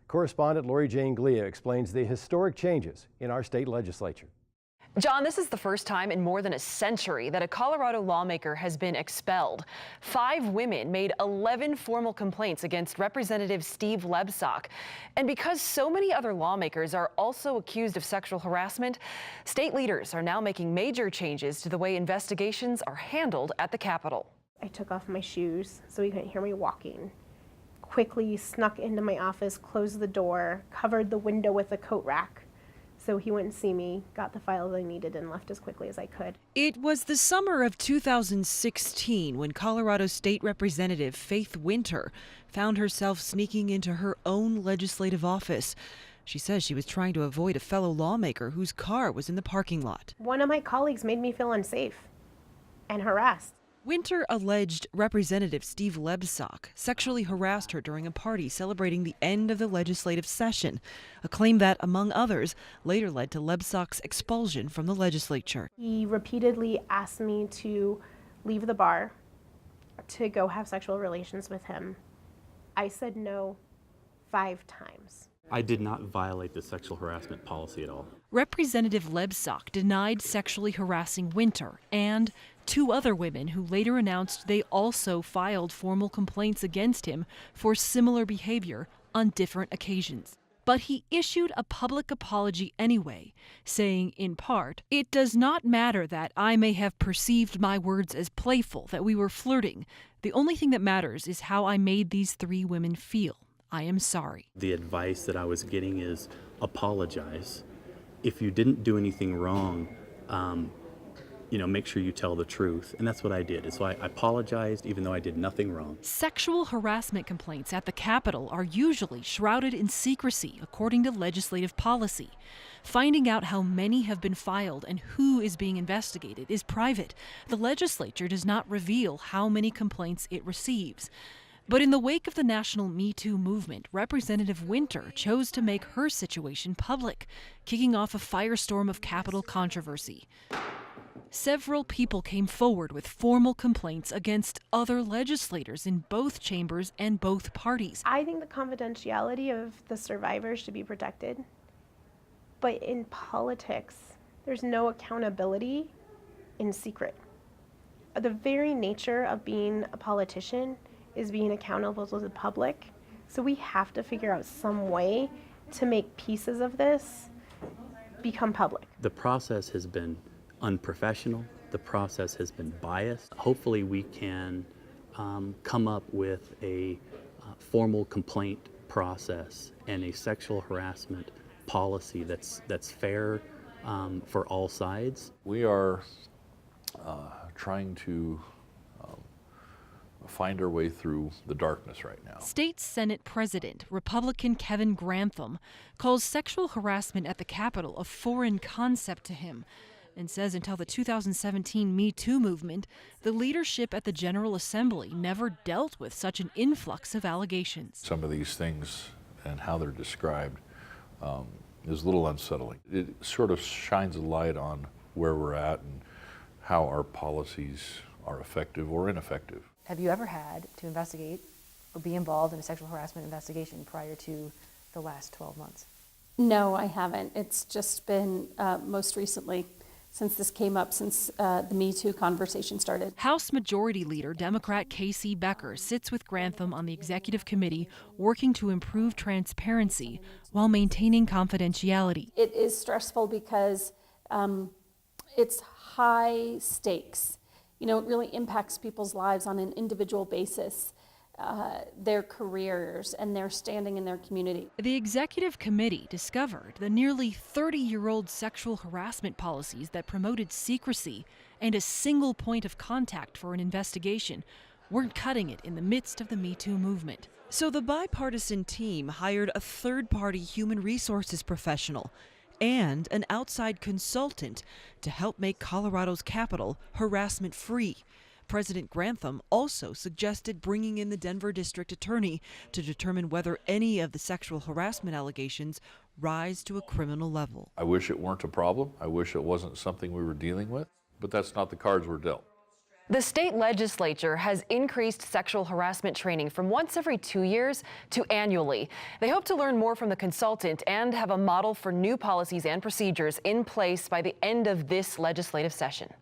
Correspondent Lori Jane Glia explains the historic changes in our state legislature. John, this is the first time in more than a century that a Colorado lawmaker has been expelled. 5 women made 11 formal complaints against Representative Steve Lebsock. And because so many other lawmakers are also accused of sexual harassment, state leaders are now making major changes to the way investigations are handled at the Capitol. I took off my shoes so he couldn't hear me walking. Quickly snuck into my office, closed the door, covered the window with a coat rack so he wouldn't see me, got the files I needed, and left as quickly as I could. It was the summer of 2016 when Colorado State Representative Faith Winter found herself sneaking into her own legislative office. She says she was trying to avoid a fellow lawmaker whose car was in the parking lot. One of my colleagues made me feel unsafe and harassed. Winter alleged Representative Steve Lebsock sexually harassed her during a party celebrating the end of the legislative session, a claim that, among others, later led to Lebsock's expulsion from the legislature. He repeatedly asked me to leave the bar to go have sexual relations with him. I said no 5 times. I did not violate the sexual harassment policy at all. Representative Lebsock denied sexually harassing Winter and 2 other women who later announced they also filed formal complaints against him for similar behavior on different occasions. But he issued a public apology anyway, saying, in part, "It does not matter that I may have perceived my words as playful, that we were flirting. The only thing that matters is how I made these 3 women feel. I am sorry." The advice that I was getting is apologize. If you didn't do anything wrong, make sure you tell the truth. And that's what I did. So I apologized even though I did nothing wrong. Sexual harassment complaints at the Capitol are usually shrouded in secrecy, according to legislative policy. Finding out how many have been filed and who is being investigated is private. The legislature does not reveal how many complaints it receives. But in the wake of the national Me Too movement, Representative Winter chose to make her situation public, kicking off a firestorm of Capitol controversy. Several people came forward with formal complaints against other legislators in both chambers and both parties. I think the confidentiality of the survivors should be protected. But in politics, there's no accountability in secret. The very nature of being a politician is being accountable to the public. So we have to figure out some way to make pieces of this become public. The process has been unprofessional. The process has been biased. Hopefully we can come up with a formal complaint process and a sexual harassment policy that's fair for all sides. We are trying to find our way through the darkness right now. State Senate President, Republican Kevin Grantham, calls sexual harassment at the Capitol a foreign concept to him and says until the 2017 Me Too movement, the leadership at the General Assembly never dealt with such an influx of allegations. Some of these things and how they're described is a little unsettling. It sort of shines a light on where we're at and how our policies are effective or ineffective. Have you ever had to investigate or be involved in a sexual harassment investigation prior to the last 12 months? No, I haven't. It's just been most recently since this came up, since the Me Too conversation started. House Majority Leader Democrat Casey Becker sits with Grantham on the executive committee working to improve transparency while maintaining confidentiality. It is stressful because it's high stakes. You know, it really impacts people's lives on an individual basis, their careers and their standing in their community. The executive committee discovered the nearly 30-year-old sexual harassment policies that promoted secrecy and a single point of contact for an investigation weren't cutting it in the midst of the Me Too movement. So the bipartisan team hired a third-party human resources professional and an outside consultant to help make Colorado's Capitol harassment-free. President Grantham also suggested bringing in the Denver district attorney to determine whether any of the sexual harassment allegations rise to a criminal level. I wish it weren't a problem. I wish it wasn't something we were dealing with, but that's not the cards we're dealt. The state legislature has increased sexual harassment training from once every 2 years to annually. They hope to learn more from the consultant and have a model for new policies and procedures in place by the end of this legislative session.